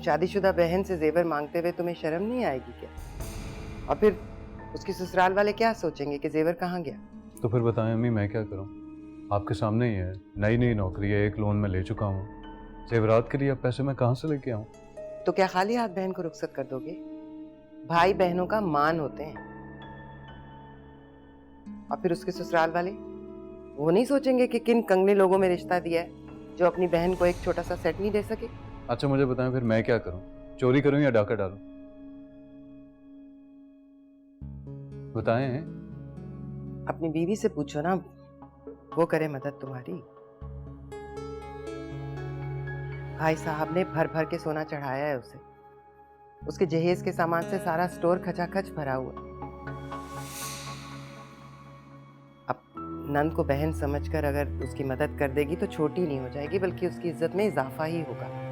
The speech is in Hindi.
शादीशुदा बहन से जेवर मांगते हुए तुम्हें शर्म नहीं आएगी क्या? और फिर उसके ससुराल वाले क्या सोचेंगे कि जेवर कहाँ गया? तो फिर बताएं अम्मी, मैं क्या करूं? आपके सामने ही है, नई नई नौकरी है, एक लोन में ले चुका हूं। जेवरात के लिए अब पैसे मैं कहाँ से लेके आऊं? तो क्या खाली हाथ बहन को रुखसत कर दोगे? भाई बहनों का मान होते हैं। और फिर उसके ससुराल वाले वो नहीं सोचेंगे कि किन कंगने लोगों में रिश्ता दिया है जो अपनी बहन को एक छोटा सा सेट नहीं दे सके? अच्छा मुझे बताएं, फिर मैं क्या करूं? चोरी करूं या डाका डालूं? बताएं। अपनी बीवी से पूछो ना, वो करे मदद तुम्हारी। भाई साहब ने भर भर के सोना चढ़ाया है उसे। उसके जहेज के सामान से सारा स्टोर खचाखच भरा हुआ। अब नंद को बहन समझकर अगर उसकी मदद कर देगी तो छोटी नहीं हो जाएगी, बल्कि उसकी इज्जत में इजाफा ही होगा।